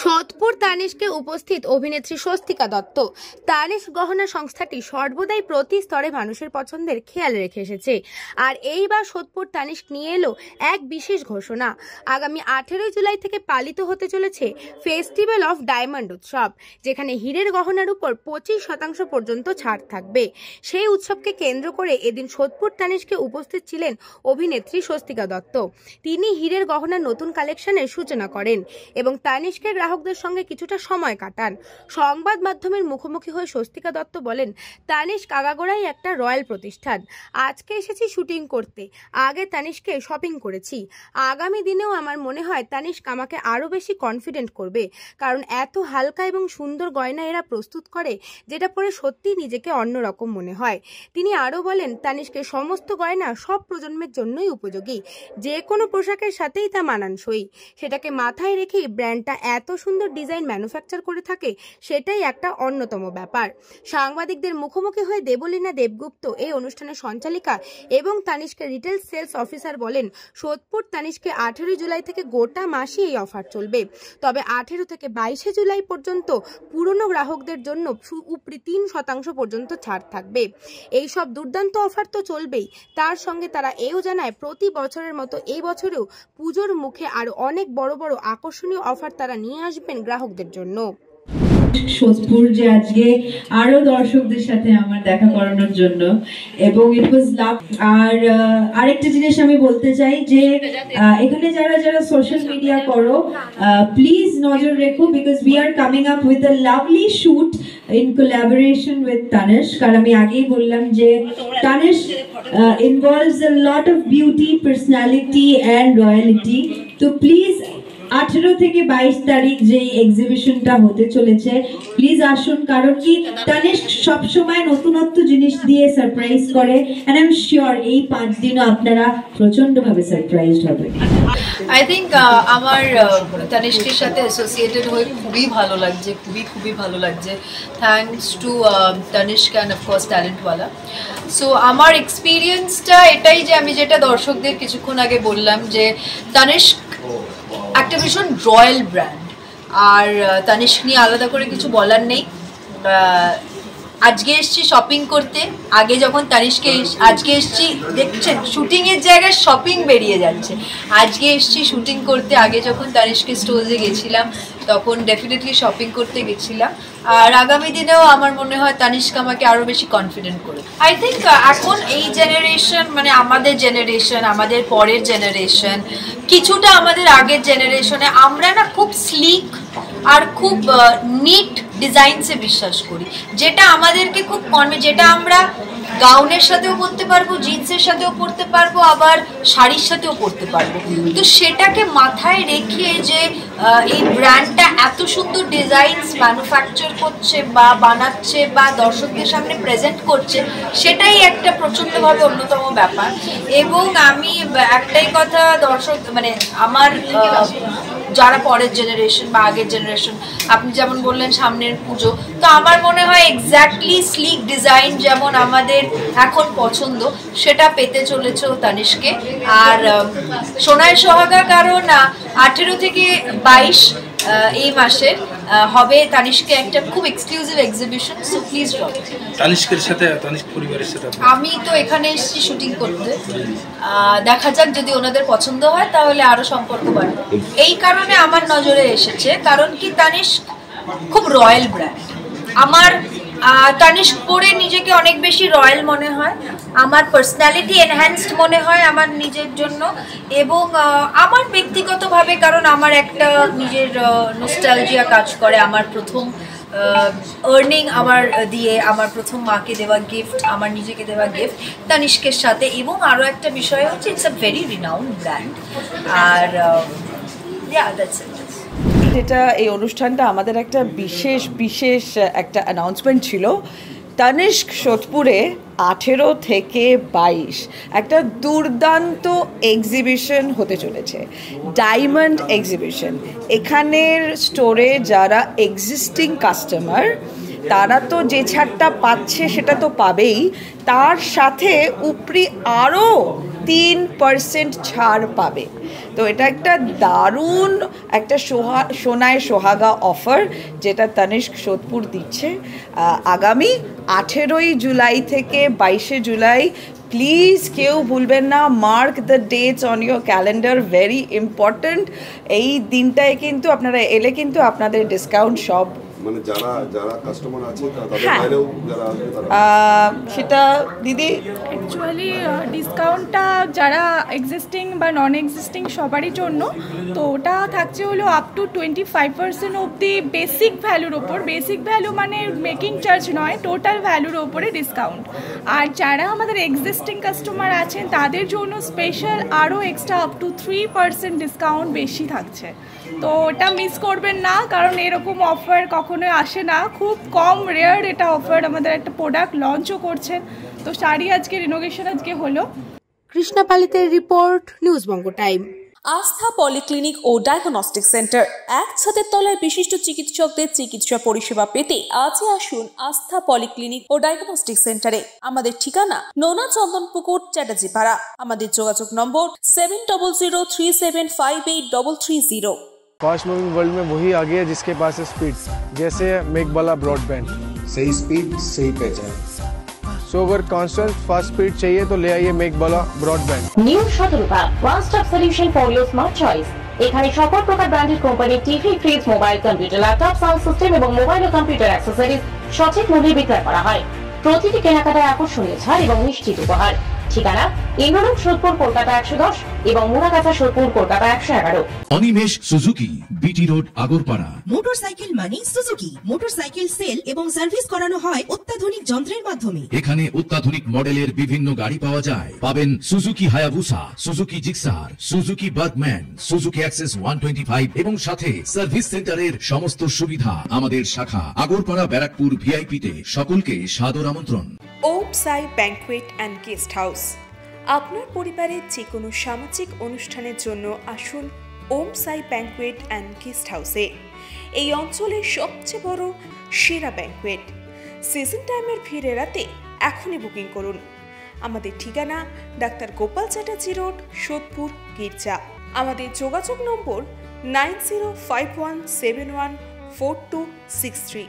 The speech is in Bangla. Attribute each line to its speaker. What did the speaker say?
Speaker 1: সোদপুর তানিশকে উপস্থিত অভিনেত্রী স্বস্তিকা দত্ত। তানিশ গহনা সংস্থাটি সর্বদাই প্রতি স্তরে মানুষের পছন্দের খেয়াল রেখে এসেছে। আর এইবার সোদপুর তানিশ নিয়ে এলো এক বিশেষ ঘোষণা। আগামী 18 জুলাই থেকে পালিত হতে চলেছে ফেস্টিভ্যাল অফ ডায়মন্ড উৎসব, যেখানে হীরের গহনার উপর 25% পর্যন্ত ছাড় থাকবে। সেই উৎসবকে কেন্দ্র করে এদিন সোদপুর তানিশকে উপস্থিত ছিলেন অভিনেত্রী স্বস্তিকা দত্ত। তিনি হীরের গহনার নতুন কালেকশনের সূচনা করেন এবং তানিশকে গ্রাহকদের সঙ্গে কিছুটা সময় কাটান। সংবাদ মাধ্যমের মুখোমুখি হয়ে স্বস্তিকা দত্ত বলেন, তানিশক আগাগোড়াই একটা রয়্যাল প্রতিষ্ঠান। আজকে এসেছি শুটিং করতে, আগে তানিশকে শপিং করেছি। আগামী দিনেও আমার মনে হয় তানিশক আমাকে আরও বেশি কনফিডেন্ট করবে, কারণ এত হালকা এবং সুন্দর গয়না এরা প্রস্তুত করে যেটা পরে সত্যি নিজেকে অন্যরকম মনে হয়। তিনি আরও বলেন, তানিশকের সমস্ত গয়না সব প্রজন্মের জন্যই উপযোগী, যে কোনো পোশাকের সাথেই তা মানানসই। সেটাকে মাথায় রেখেই ব্র্যান্ডটা এত সুন্দর ডিজাইন ম্যানুফ্যাকচার করে থাকে, সেটাই একটা অন্যতম ব্যাপার। সাংবাদিকদের মুখোমুখি হয়ে দেবলীনা দেবগুপ্ত, এই অনুষ্ঠানের সঞ্চালিকা এবং তানিশকের রিটেল সেলস অফিসার বলেন, সোদপুর তানিশকে 18 জুলাই থেকে গোটা মাসই এই অফার চলবে। তবে 18 থেকে 22 জুলাই পর্যন্ত পুরনো গ্রাহকদের জন্য উপরি 3% পর্যন্ত ছাড় থাকবে। এই সব দুর্দান্ত অফার তো চলবেই, তার সঙ্গে তারা এও জানায় প্রতি বছরের মতো এই বছরেও পুজোর মুখে আরো অনেক বড় বড় আকর্ষণীয় অফার তারা নিয়ে আসবেন গ্রাহকদের জন্য।
Speaker 2: সোদপুর যে আজকে আরো দর্শকদের সাথে আমার দেখা করানোর জন্য, এবং ইট ওয়াজ লাভ। আর আরেকটা জিনিস আমি বলতে চাই যে এখানে যারা যারা সোশ্যাল মিডিয়া করো, প্লিজ নজর রেখো, because we are coming up with a lovely shoot in collaboration with Tanish. কারণ আমি আগেই বললাম যে Tanish involves a lot of beauty, personality and royalty. তো প্লিজ 18 থেকে 22 তারিখ যে এক্সিবিশনটা হতে চলেছে, প্লিজ আসুন, কারণ কি তানিশ সব সময় নতুনত্ব জিনিস দিয়ে সারপ্রাইজ করে, এন্ড আই এম শিওর এই 5 দিনও আপনারা প্রচন্ডভাবে সারপ্রাইজড হবেন।
Speaker 3: আই থিঙ্ক আমার তানিশকের সাথে অ্যাসোসিয়েটেড হয়ে খুবই ভালো লাগছে, খুবই ভালো লাগছে। Thanks to Tanishq and of course ট্যালেন্টওয়ালা। সো আমার এক্সপিরিয়েন্সটা এটাই যে আমি যেটা দর্শকদের কিছুক্ষণ আগে বললাম, যে তানিশক একটা ভীষণ রয়্যাল ব্র্যান্ড, আর তানিশক নিয়ে আলাদা করে কিছু বলার নেই। আজকে এসছি শপিং করতে, আগে যখন তানিশকে আজকে এসছি দেখছেন শুটিংয়ের জায়গায় শপিং বেরিয়ে যাচ্ছে। আজকে এসছি শুটিং করতে, আগে যখন তানিশকে স্টোরে গেছিলাম তখন ডেফিনেটলি শপিং করতে গেছিলাম। আর আগামী দিনেও আমার মনে হয় তানিশক আমাকে আরও বেশি কনফিডেন্ট করে। আই থিঙ্ক এখন এই জেনারেশন, মানে আমাদের জেনারেশন, আমাদের পরের জেনারেশন, কিছুটা আমাদের আগের জেনারেশনে আমরা না খুব স্লিক আর খুব নিট ডিজাইনসে বিশ্বাস করি, যেটা আমাদেরকে খুব যেটা আমরা গাউনের সাথেও পরতে পারবো, জিন্সের সাথেও পরতে পারবো, আবার শাড়ির সাথেও পরতে পারবো। তো সেটাকে মাথায় রেখে যে এই ব্র্যান্ডটা এত সুন্দর ডিজাইনস ম্যানুফ্যাকচার করছে বা বানাচ্ছে বা দর্শকদের সামনে প্রেজেন্ট করছে, সেটাই একটা প্রচণ্ডভাবে অন্যতম ব্যাপার। এবং আমি একটাই কথা দর্শক, মানে আমার যারা পরের জেনারেশন বা আগের জেনারেশন, আপনি যেমন বললেন সামনের পুজো, তো আমার মনে হয় এক্স্যাক্টলি স্লিক ডিজাইন যেমন আমাদের এখন পছন্দ, সেটা পেতে চলেছে তানিশকে। আর সোনায় সোহাগা, কারণ 18 থেকে 22 এই মাসের হবে তানিশকে একটা খুব এক্সক্লুসিভ এক্সিবিশন। সো প্লিজ
Speaker 4: তানিশকের সাথে তানিশক পরিবারের সাথে
Speaker 3: আমি তো এখানে এসেছি শুটিং করতে, দেখা যাক যদি ওনাদের পছন্দ হয় তাহলে আরো সম্পর্ক বাড়বে। এই কারণে আমার নজরে এসেছে, কারণ কি তানিশক খুব রয়্যাল ব্র্যান্ড। আমার তানিশক পরে নিজেকে অনেক বেশি রয়্যাল মনে হয়, আমার পার্সোনালিটি এনহ্যান্সড মনে হয় আমার নিজের জন্য, এবং আমার ব্যক্তিগতভাবে, কারণ আমার একটা নিজের নস্টালজিয়া কাজ করে। আমার প্রথম আর্নিং আমার দিয়ে আমার প্রথম মাকে দেওয়া গিফট, আমার নিজেকে দেওয়া গিফট তানিশকের সাথে। এবং আরও একটা বিষয় হচ্ছে, it's a very renowned brand. আর দ্যাটস ইট।
Speaker 5: এটা এই অনুষ্ঠানটা আমাদের একটা বিশেষ একটা অ্যানাউন্সমেন্ট ছিল। তানিশক সোদপুরে 18 থেকে 22 একটা দুর্দান্ত এক্সিবিশন হতে চলেছে, ডায়মন্ড এক্সিবিশন। এখানের স্টোরে যারা এক্সিস্টিং কাস্টমার তারা তো যে ছাড়টা পাচ্ছে সেটা তো পাবেই, তার সাথে উপরি আরও 3% ছাড় পাবে। তো এটা একটা দারুণ একটা সোনায় সোহাগা অফার যেটা তানিস্ক সোদপুর দিচ্ছে আগামী 18ই জুলাই থেকে 22শে জুলাই। প্লিজ কেউ ভুলবেন না, mark the dates on your calendar, very important. এই দিনটায় কিন্তু আপনারা এলে কিন্তু আপনাদের ডিসকাউন্ট সব
Speaker 6: মানে যারা যারা কাস্টমার আছে তাদের বাইরেও যারা আসবে তারা
Speaker 5: সেটা দিদি
Speaker 7: অ্যাকচুয়ালি ডিসকাউন্টটা যারা এক্সিস্টিং বা নন এক্সিস্টিং সবারই জন্য, তো ওটা থাকছে হলো আপ টু 25% অবধি বেসিক ভ্যালুর ওপর। বেসিক ভ্যালু মানে মেকিং চার্জ নয়, টোটাল ভ্যালুর ওপরে ডিসকাউন্ট। আর যারা আমাদের এক্সিস্টিং কাস্টমার আছেন তাদের জন্য স্পেশাল আরও এক্সট্রা আপ টু 3% ডিসকাউন্ট বেশি থাকছে। তো ওটা মিস করবেন না, কারণ এরকম অফার কখনোই আসে না, খুব কম রেয়ার এটা অফার। আমাদের একটা প্রোডাক্ট লঞ্চও করছেন, তো শাড়ি আজকে রিনোভেশন আজকে হলো।
Speaker 1: কৃষ্ণা পালিতের রিপোর্ট, নিউজ বঙ্গ টাইম।
Speaker 8: আস্থা পলিক্লিনিক ও ডায়াগনস্টিক সেন্টার, এক ছাদের তলায় বিশিষ্ট চিকিৎসকদের চিকিৎসা পরিষেবা পেতে আজই আসুন আস্থা পলিক্লিনিক ও ডায়াগনস্টিক সেন্টারে। আমাদের ঠিকানা নোনা চন্দনপুকুর, চ্যাটার্জিপাড়া। আমাদের যোগাযোগ নম্বর 7003758330।
Speaker 9: फास्ट मूविंग वर्ल्ड में वही आगे है जिसके पास है स्पीड, जैसे मेघबाला ब्रॉडबैंड।
Speaker 6: सही स्पीड सही पहचान।
Speaker 9: सो अगर कांस्टेंट फास्ट स्पीड चाहिए तो ले आइए Meghbala broadband.
Speaker 10: New Shatarupa one stop solution for your smart choice. এখানে সকল প্রকার ব্র্যান্ডেড কোম্পানির TV, fridge, mobile, computer, laptop, sound system এবং মোবাইল ও কম্পিউটার অ্যাক্সেসরিজ সঠিক মূল্যে বিক্রয় করা হয়। প্রতিটি কেনাকাটায় আকর্ষণীয় ছাড় এবং নিশ্চিত উপহার। ঠিকানা ইন্দ্রলোক সোদপুর, কলকাতা 110 এবং Murakacha Sodepur, Kolkata 111।
Speaker 11: Animesh Suzuki, BT road, Agarpara.
Speaker 12: Motorcycle মানে সুজুকি। মোটরসাইকেল সেল এবং সার্ভিস করানো হয় অত্যাধুনিক যন্ত্রের মাধ্যমে।
Speaker 11: এখানে অত্যাধুনিক মডেলের বিভিন্ন গাড়ি পাওয়া যায়। পাবেন Suzuki Hayabusa, Suzuki Gixxer, Suzuki Bergman, Suzuki access 125 এবং সাথে সার্ভিস সেন্টারের সমস্ত সুবিধা। আমাদের শাখা আগরপাড়া, ব্যারাকপুর ভিআইপি তে। সকলকে সাদর আমন্ত্রণ।
Speaker 8: ওম সাই ব্যাংকুয়েট অ্যান্ড গেস্ট হাউস। আপনার পরিবারের যে কোনো সামাজিক অনুষ্ঠানের জন্য আসুন ওম সাই ব্যাংকুয়েট অ্যান্ড গেস্ট হাউসে। এই অঞ্চলের সবচেয়ে বড় সেরা ব্যাংকুয়েট। সিজন টাইমের ভিড় এড়াতে এখনই বুকিং করুন। আমাদের ঠিকানা ডাক্তার গোপাল চ্যাটার্জি রোড, সোদপুর, গির্জা। আমাদের যোগাযোগ নম্বর 9051714263।